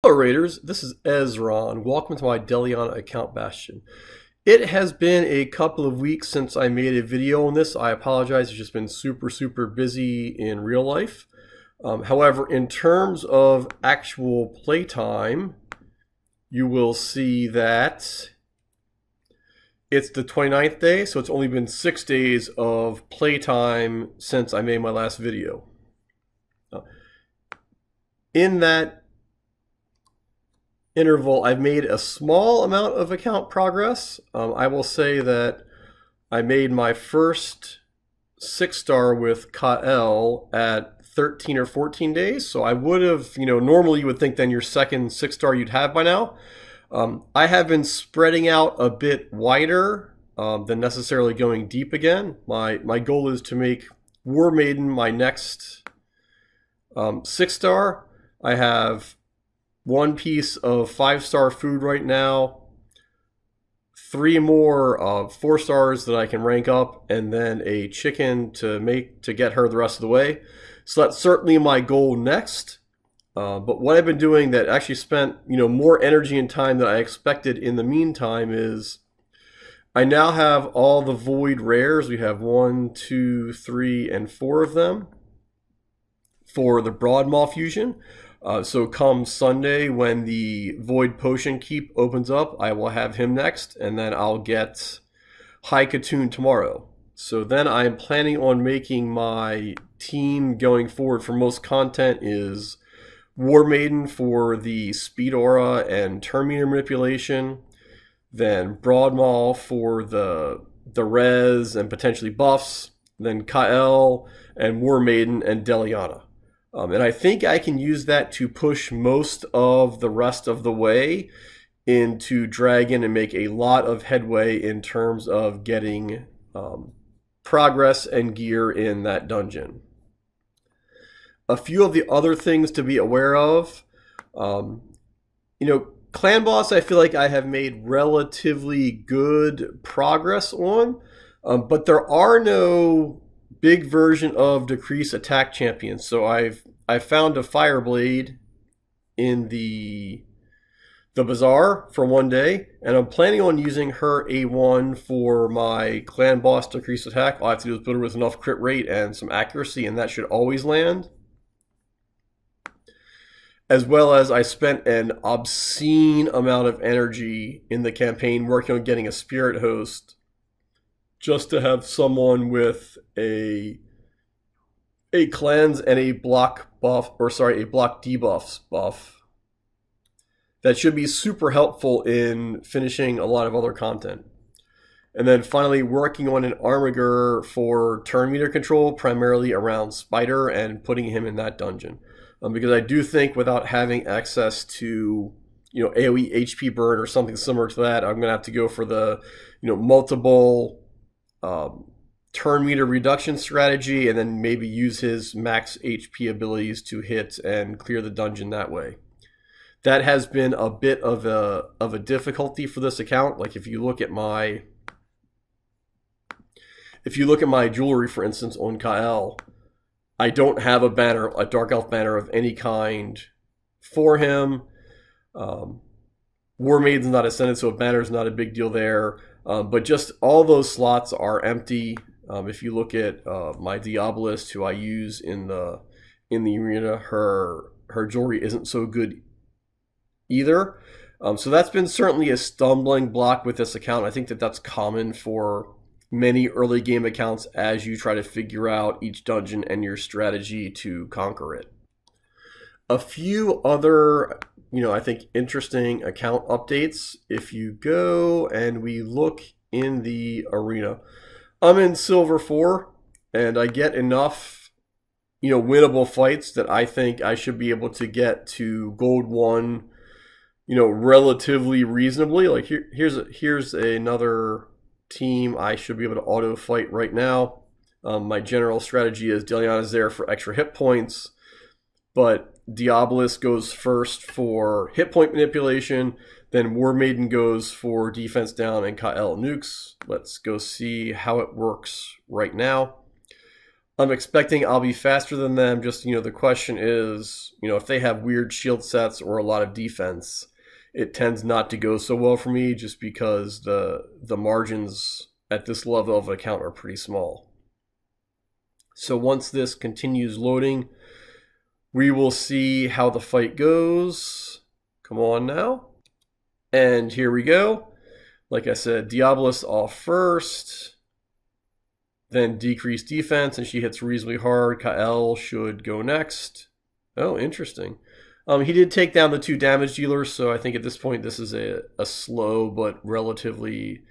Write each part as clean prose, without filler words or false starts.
Hello Raiders, this is Ezra and welcome to my Deliana account bastion. It has been a couple of weeks since I made a video on this. I apologize, it's just been super busy in real life. However, in terms of actual playtime, you will see that it's the 29th day, so it's only been 6 days of playtime since I made my last video. In that interval, I've made a small amount of account progress. I will say that I made my first 6-star with Kael at 13 or 14 days. So I would have, normally you would think then your second 6-star you'd have by now. I have been spreading out a bit wider than necessarily going deep again. My goal is to make War Maiden my next 6-star. I have one piece of 5-star food right now, 3 more 4 stars that I can rank up, and then a chicken to get her the rest of the way. So that's certainly my goal next. But what I've been doing that actually spent more energy and time than I expected in the meantime is I now have all the void rares. We have 1, 2, 3, and 4 of them for the Broadmaw fusion. So come Sunday when the Void Potion Keep opens up, I will have him next, and then I'll get High Katoon tomorrow. So then I'm planning on making my team going forward for most content is War Maiden for the Speed Aura and Turn Meter manipulation, then Broadmaw for the res and potentially buffs, then Kael and War Maiden and Deliana. And I think I can use that to push most of the rest of the way into Dragon and make a lot of headway in terms of getting progress and gear in that dungeon. A few of the other things to be aware of, Clan Boss I feel like I have made relatively good progress on, but there are no big version of decrease attack champions. So I've found a Fireblade in the Bazaar for one day, and I'm planning on using her A1 for my Clan Boss decrease attack. All I have to do is build her with enough crit rate and some accuracy, and that should always land. As well as I spent an obscene amount of energy in the campaign working on getting a Spirit Host just to have someone with a cleanse and a block buff, a block debuffs buff that should be super helpful in finishing a lot of other content. And then finally working on an Armiger for turn meter control, primarily around Spider, and putting him in that dungeon. Because I do think without having access to AoE HP burn or something similar to that, I'm going to have to go for the multiple turn meter reduction strategy, and then maybe use his max HP abilities to hit and clear the dungeon that way. That has been a bit of a difficulty for this account. Like if you look at my jewelry, for instance, on Kael, I don't have a Dark Elf banner of any kind for him. War Maiden's not ascended, so a banner's not a big deal there. But just all those slots are empty. If you look at my Diabolist, who I use in the arena, her jewelry isn't so good either. So that's been certainly a stumbling block with this account. I think that's common for many early game accounts as you try to figure out each dungeon and your strategy to conquer it. A few other I think interesting account updates. If you go and we look in the arena, I'm in Silver 4 and I get enough winnable fights that I think I should be able to get to Gold 1 relatively reasonably. Like here's another team I should be able to auto fight right now. My general strategy is Deliana's there for extra hit points, but Diabolist goes first for hit point manipulation, then War Maiden goes for defense down, and Kael nukes. Let's go see how it works right now. I'm expecting I'll be faster than them. Just, the question is, if they have weird shield sets or a lot of defense, it tends not to go so well for me just because the margins at this level of account are pretty small. So once this continues loading, we will see how the fight goes. Come on now. And here we go. Like I said, Diabolus off first, then decreased defense, and she hits reasonably hard. Kael should go next. Oh, interesting. He did take down the 2 damage dealers, so I think at this point this is a slow but relatively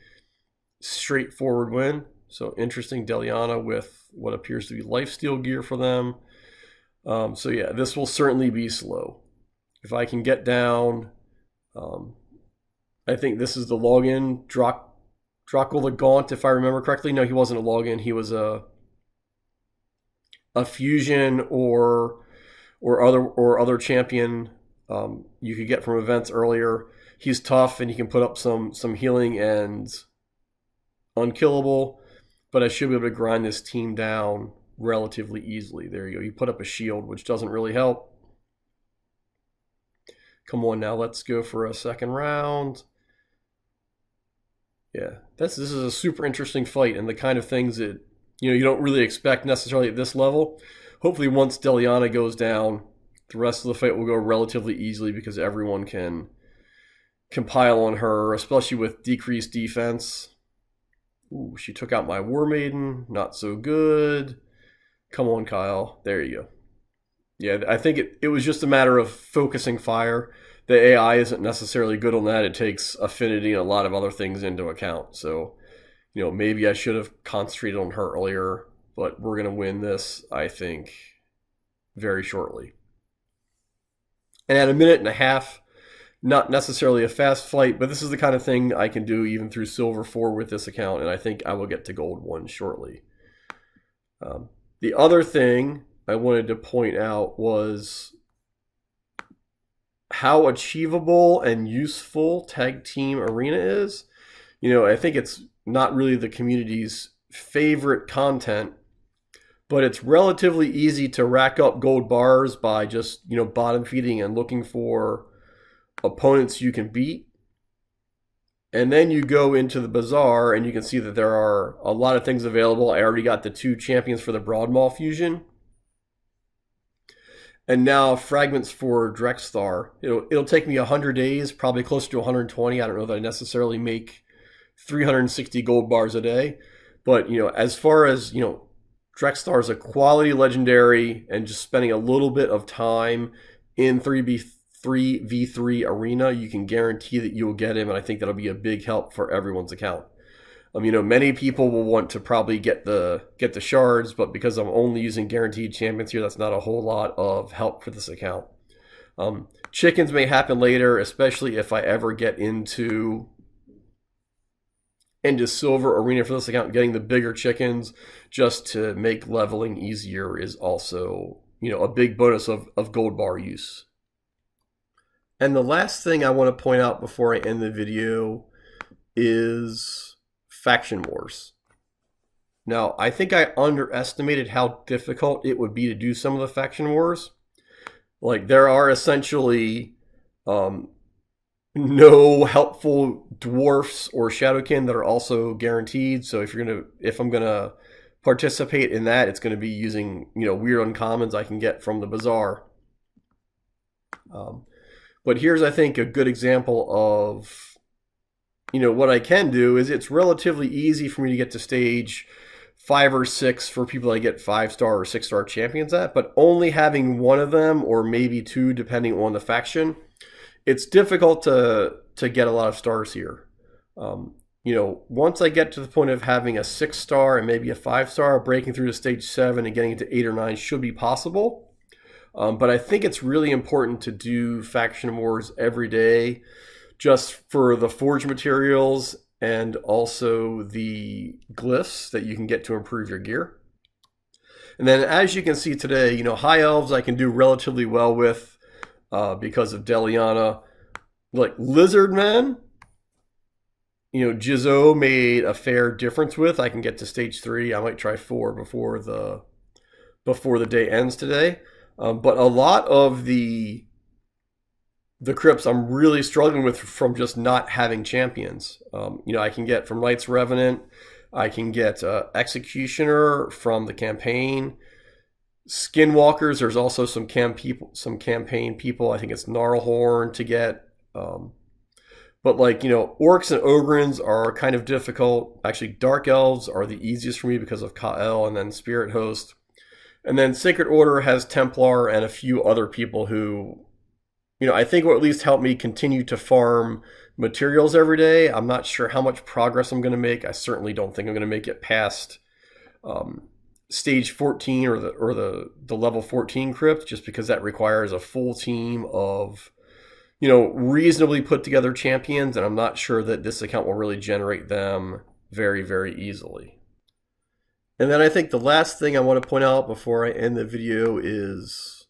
straightforward win. So interesting, Deliana with what appears to be lifesteal gear for them. So yeah, this will certainly be slow. If I can get down, I think this is the login. Draco the Gaunt, if I remember correctly. No, he wasn't a login. He was a fusion or other champion you could get from events earlier. He's tough and he can put up some healing and unkillable, but I should be able to grind this team down relatively easily. There you go. You put up a shield, which doesn't really help. Come on now, let's go for a second round. Yeah, this is a super interesting fight and the kind of things that you don't really expect necessarily at this level. Hopefully once Deliana goes down, the rest of the fight will go relatively easily because everyone can compile on her, especially with decreased defense. Ooh, she took out my War Maiden. Not so good. Come on, Kyle. There you go. Yeah, I think it was just a matter of focusing fire. The AI isn't necessarily good on that. It takes affinity and a lot of other things into account. So, maybe I should have concentrated on her earlier, but we're going to win this, I think, very shortly. And at a minute and a half, not necessarily a fast fight, but this is the kind of thing I can do even through Silver 4 with this account, and I think I will get to Gold 1 shortly. The other thing I wanted to point out was how achievable and useful Tag Team Arena is. I think it's not really the community's favorite content, but it's relatively easy to rack up gold bars by just, bottom feeding and looking for opponents you can beat. And then you go into the Bazaar and you can see that there are a lot of things available. I already got the 2 champions for the Broadmaul fusion. And now fragments for Drexthar. It'll take me 100 days, probably closer to 120. I don't know that I necessarily make 360 gold bars a day. But, as far as, Drexthar is a quality legendary, and just spending a little bit of time in 3v3 arena, you can guarantee that you will get him, and I think that'll be a big help for everyone's account. Many people will want to probably get the shards, but because I'm only using guaranteed champions here, that's not a whole lot of help for this account. Chickens may happen later, especially if I ever get into Silver Arena for this account. Getting the bigger chickens just to make leveling easier is also, a big bonus of gold bar use. And the last thing I want to point out before I end the video is faction wars. Now, I think I underestimated how difficult it would be to do some of the faction wars. Like, there are essentially no helpful dwarfs or shadowkin that are also guaranteed. So if I'm gonna participate in that, it's gonna be using weird uncommons I can get from the Bazaar. But here's, I think, a good example of what I can do is it's relatively easy for me to get to stage 5 or 6 for people I get 5-star or 6-star champions at, but only having one of them or maybe 2 depending on the faction, it's difficult to get a lot of stars here. Once I get to the point of having a 6-star and maybe a 5-star, breaking through to stage 7 and getting into 8 or 9 should be possible. But I think it's really important to do faction wars every day, just for the forge materials and also the glyphs that you can get to improve your gear. And then as you can see today, high elves I can do relatively well with because of Deliana. Like Lizardmen, Jizzo made a fair difference with. I can get to stage 3. I might try 4 before the before the day ends today. But a lot of the crypts I'm really struggling with from just not having champions. I can get from Knight's Revenant, I can get Executioner from the campaign. Skinwalkers, there's also some campaign people. I think it's Gnarlhorn to get. But Orcs and Ogrins are kind of difficult. Actually, Dark Elves are the easiest for me because of Ka'el and then Spirit Host. And then Sacred Order has Templar and a few other people who, I think will at least help me continue to farm materials every day. I'm not sure how much progress I'm going to make. I certainly don't think I'm going to make it past stage 14 or the level 14 crypt, just because that requires a full team of reasonably put together champions, and I'm not sure that this account will really generate them very, very easily. And then I think the last thing I want to point out before I end the video is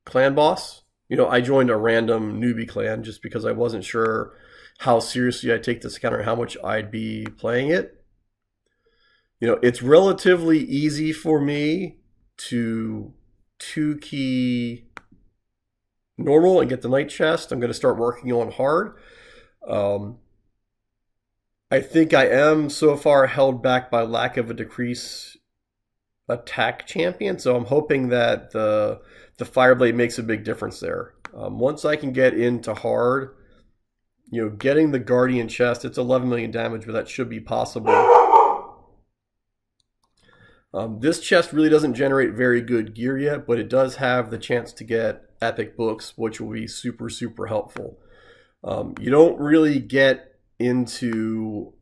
Clan Boss. I joined a random newbie clan just because I wasn't sure how seriously I'd take this account or how much I'd be playing it. It's relatively easy for me to 2-key normal and get the Knight chest. I'm going to start working on hard. I think I am so far held back by lack of a decrease attack champion, so I'm hoping that the Fireblade makes a big difference there. Once I can get into hard, getting the Guardian chest, it's 11 million damage, but that should be possible. This chest really doesn't generate very good gear yet, but it does have the chance to get epic books, which will be super, super helpful. You don't really get into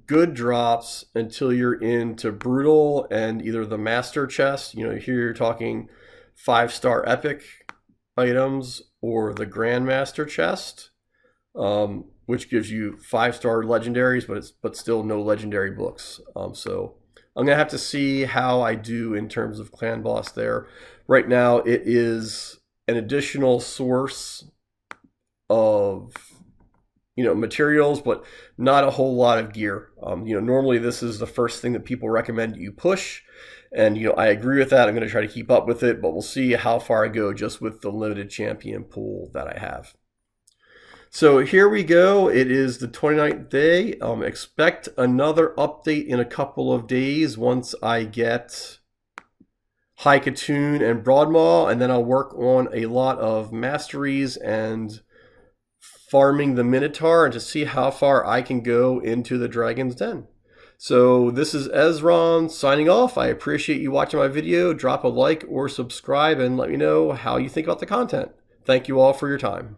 good drops until you're into Brutal and either the Master chest. Here you're talking 5-star epic items, or the Grandmaster chest, which gives you 5-star legendaries, but still no legendary books. So I'm gonna have to see how I do in terms of Clan Boss there. Right now, it is an additional source of materials, but not a whole lot of gear. Normally this is the first thing that people recommend you push, and I agree with that. I'm going to try to keep up with it, but we'll see how far I go just with the limited champion pool that I have. So here we go. It is the 29th day. Expect another update in a couple of days once I get High Katoon and Broadmaw, and then I'll work on a lot of masteries and farming the Minotaur and to see how far I can go into the Dragon's Den. So this is Ezron signing off. I appreciate you watching my video. Drop a like or subscribe and let me know how you think about the content. Thank you all for your time.